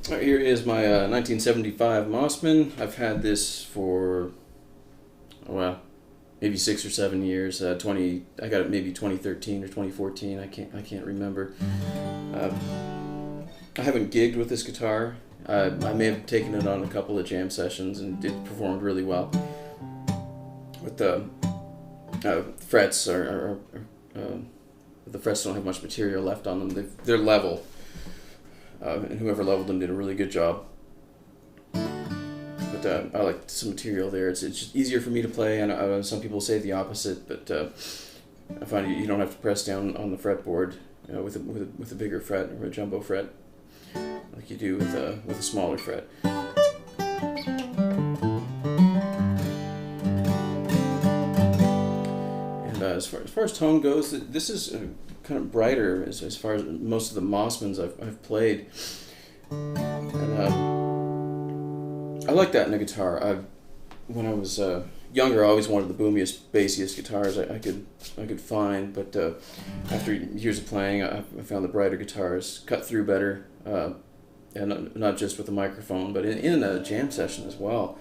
Here is my 1975 Mossman. I've had this for, well, maybe 6 or 7 years. 20. I got it maybe 2013 or 2014. I can't remember. Uh, I haven't gigged with this guitar. I may have taken it on a couple of jam sessions and it performed really well. With the frets the frets don't have much material left on them. They're level, and whoever leveled them did a really good job. But I like some material there. It's just easier for me to play, and some people say the opposite. But I find you don't have to press down on the fretboard with a bigger fret or a jumbo fret like you do with a smaller fret. And as far as tone goes, this is kind of brighter as far as most of the Mossmans I've played. And I like that in a guitar. When I was younger, I always wanted the boomiest, bassiest guitars I could find. But after years of playing, I found the brighter guitars cut through better, and not just with the microphone, but in a jam session as well.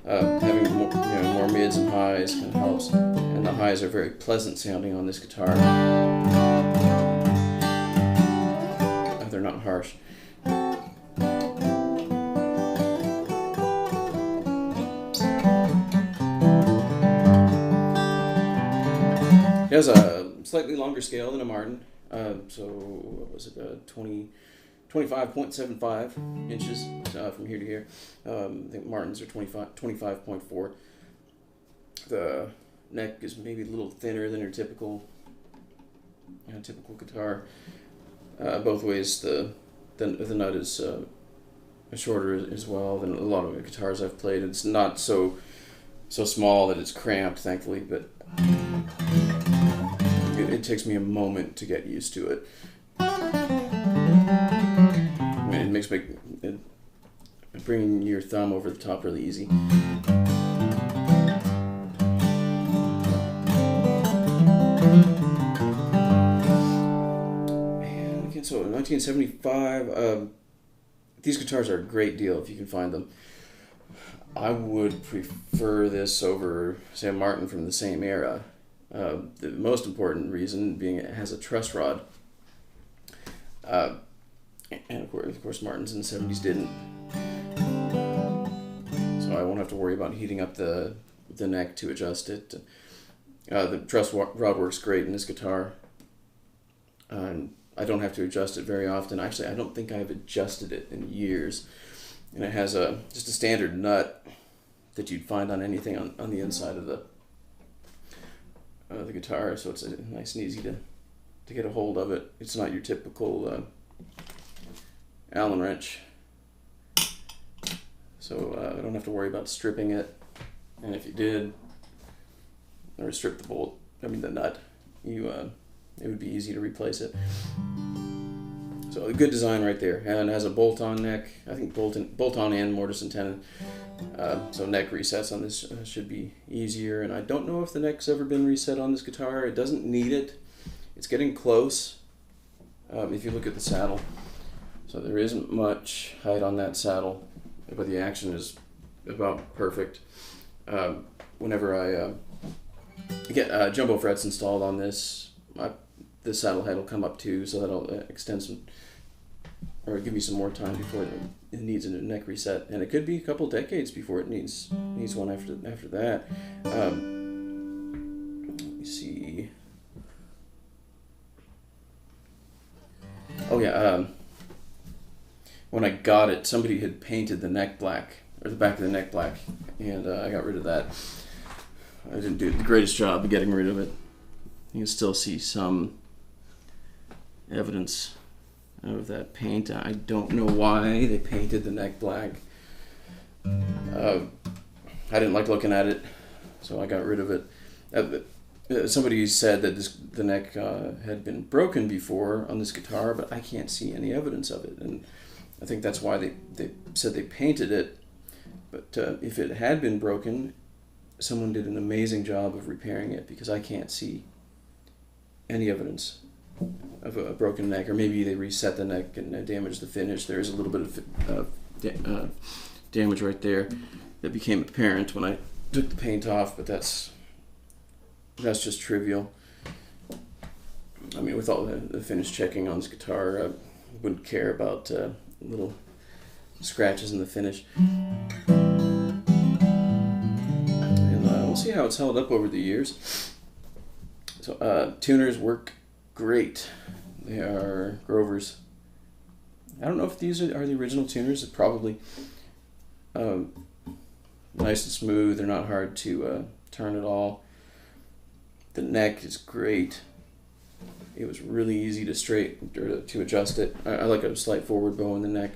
Having more mids and highs kind of helps, and the highs are very pleasant sounding on this guitar. They're not harsh. It has a slightly longer scale than a Martin, so what was it, 25.75 inches from here to here. I think Martins are 25.4. The neck is maybe a little thinner than your typical guitar. Both ways, the nut is shorter as well than a lot of the guitars I've played. It's not so small that it's cramped, thankfully, but it takes me a moment to get used to it. I mean, it makes bringing your thumb over the top really easy. And again, so in 1975, these guitars are a great deal if you can find them. I would prefer this over, say, a Martin from the same era. The most important reason being it has a truss rod. And of course, Martins in the 70s didn't. So I won't have to worry about heating up the neck to adjust it. The truss rod works great in this guitar. I don't have to adjust it very often. Actually, I don't think I've adjusted it in years. And it has just a standard nut that you'd find on anything on the inside of the guitar. So it's nice and easy to get a hold of it. It's not your typical Allen wrench, so I don't have to worry about stripping it. And if you did, or strip the nut, it would be easy to replace it. So a good design right there, and it has a bolt-on neck. I think bolt-on and mortise and tenon. So neck resets on this should be easier. And I don't know if the neck's ever been reset on this guitar. It doesn't need it. It's getting close. If you look at the saddle. So there isn't much height on that saddle, but the action is about perfect. Whenever I get jumbo frets installed on this, this saddle head will come up too, so that'll extend some, or give me some more time before it needs a neck reset. And it could be a couple decades before it needs one after that. Let me see. Oh yeah. When I got it, somebody had painted the neck black, or the back of the neck black, and I got rid of that. I didn't do the greatest job of getting rid of it. You can still see some evidence of that paint. I don't know why they painted the neck black. I didn't like looking at it, so I got rid of it. Somebody said that the neck had been broken before on this guitar, but I can't see any evidence of it, and I think that's why they said they painted it. But if it had been broken, someone did an amazing job of repairing it, because I can't see any evidence of a broken neck, or maybe they reset the neck and damaged the finish. There is a little bit of damage right there that became apparent when I took the paint off, but that's just trivial. I mean, with all the finish checking on this guitar, I wouldn't care about little scratches in the finish. And we'll see how it's held up over the years. So tuners work great. They are Grover's. I don't know if these are the original tuners. They're probably nice and smooth. They're not hard to turn at all. The neck is great. It was really easy to adjust it. I like a slight forward bow in the neck.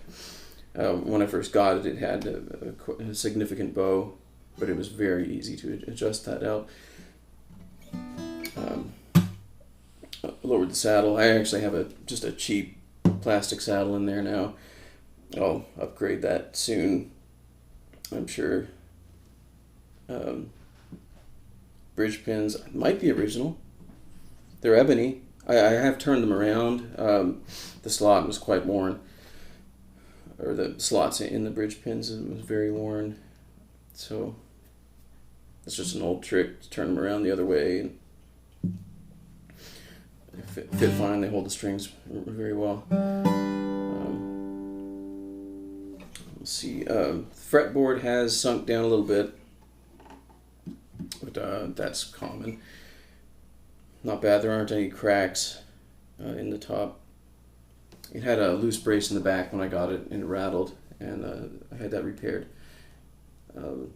When I first got it, it had a significant bow, but it was very easy to adjust that out. Lowered the saddle. I actually have just a cheap plastic saddle in there now. I'll upgrade that soon, I'm sure. Bridge pins might be original. They're ebony. I have turned them around. The slot was quite worn, or the slots in the bridge pins was very worn. So it's just an old trick to turn them around the other way. And they fit fine. They hold the strings very well. Let's see. The fretboard has sunk down a little bit, but that's common. Not bad. There aren't any cracks in the top. It had a loose brace in the back when I got it, and it rattled, and I had that repaired. The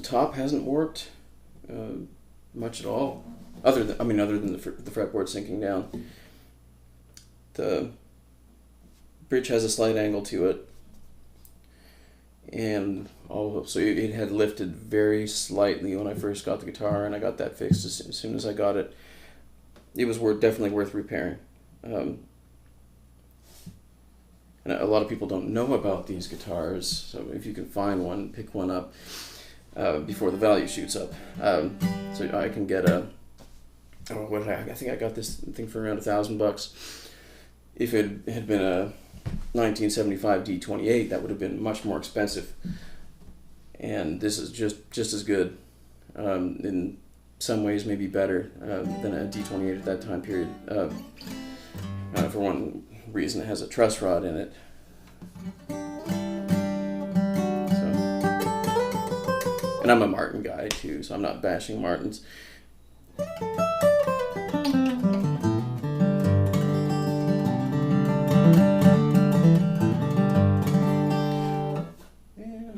top hasn't warped much at all, other than the fretboard sinking down. The bridge has a slight angle to it, and so it had lifted very slightly when I first got the guitar, and I got that fixed as soon as I got it. It was definitely worth repairing. And a lot of people don't know about these guitars, so if you can find one, pick one up before the value shoots up. So I can get I think I got this thing for around $1,000. If it had been a 1975 D28, that would have been much more expensive. And this is just as good. In some ways, maybe better than a D28 at that time period. For one reason, it has a truss rod in it. And I'm a Martin guy too, so I'm not bashing Martins. I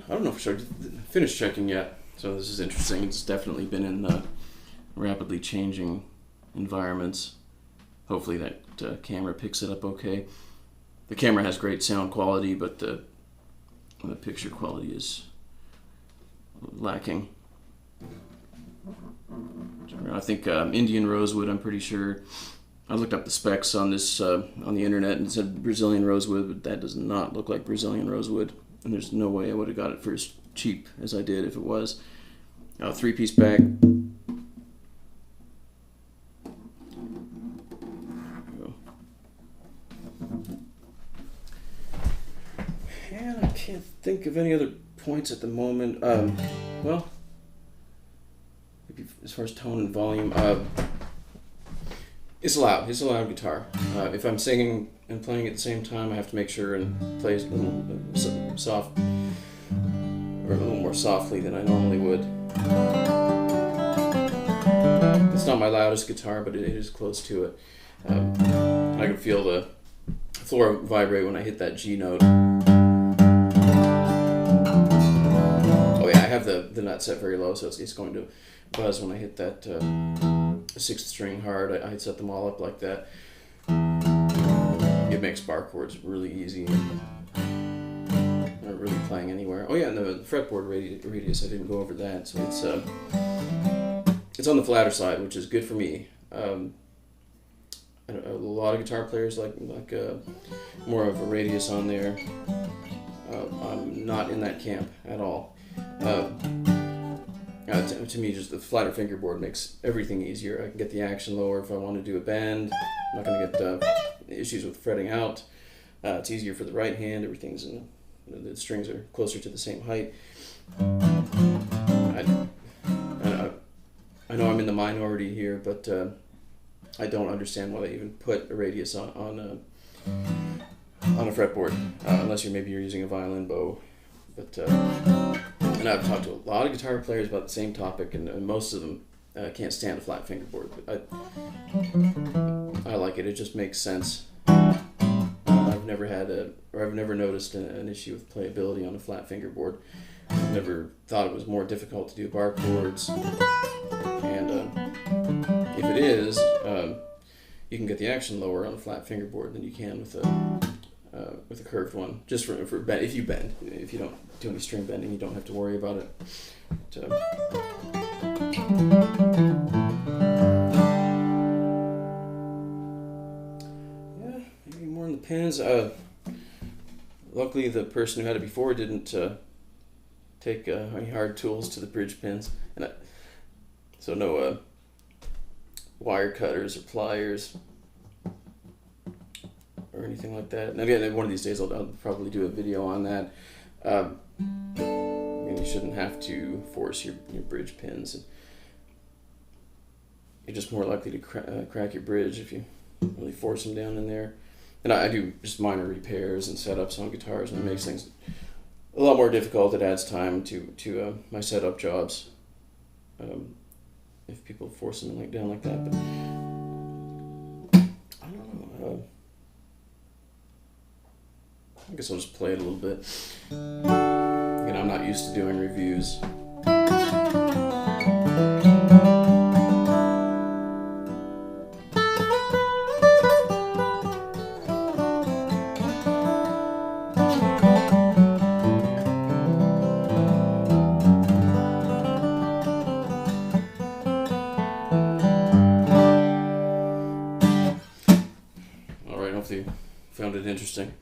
don't know if I started finish checking yet, so this is interesting. It's definitely been in rapidly changing environments. Hopefully that camera picks it up okay. The camera has great sound quality, but the picture quality is lacking. I think Indian rosewood, I'm pretty sure. I looked up the specs on this on the internet and it said Brazilian rosewood, but that does not look like Brazilian rosewood. And there's no way I would have got it for as cheap as I did if it was. 3-piece back. And I can't think of any other points at the moment. Well, maybe as far as tone and volume, it's loud. It's a loud guitar. If I'm singing and playing at the same time, I have to make sure and play a little soft, or a little more softly than I normally would. It's not my loudest guitar, but it is close to it. I can feel the floor vibrate when I hit that G note. Oh yeah, I have the nut set very low, so it's going to buzz when I hit that 6th string hard. I set them all up like that. It makes bar chords really easy. Not really playing anywhere. Oh yeah, and the fretboard radius, I didn't go over that, so it's on the flatter side, which is good for me. A lot of guitar players like more of a radius on there. I'm not in that camp at all. To me, just the flatter fingerboard makes everything easier. I can get the action lower if I want to do a bend. I'm not going to get issues with fretting out. It's easier for the right hand. Everything's the strings are closer to the same height. I know I'm in the minority here, but I don't understand why they even put a radius on a fretboard, unless you're using a violin bow. But and I've talked to a lot of guitar players about the same topic, and most of them can't stand a flat fingerboard. But I like it. It just makes sense. I've never noticed an issue with playability on a flat fingerboard. I've never thought it was more difficult to do bar chords. And if it is, you can get the action lower on a flat fingerboard than you can with a curved one. Just for if you bend, if you don't do any string bending, you don't have to worry about it. Yeah, maybe more on the pins. Luckily, the person who had it before didn't take any hard tools to the bridge pins, so no wire cutters or pliers or anything like that. And again, one of these days I'll probably do a video on that. You shouldn't have to force your bridge pins. You're just more likely to crack your bridge if you really force them down in there. And I do just minor repairs and setups on guitars, and it makes things a lot more difficult. It adds time to my setup jobs. If people force something down like that, but I don't know. I guess I'll just play it a little bit. Again, I'm not used to doing reviews. All right, hopefully you found it interesting.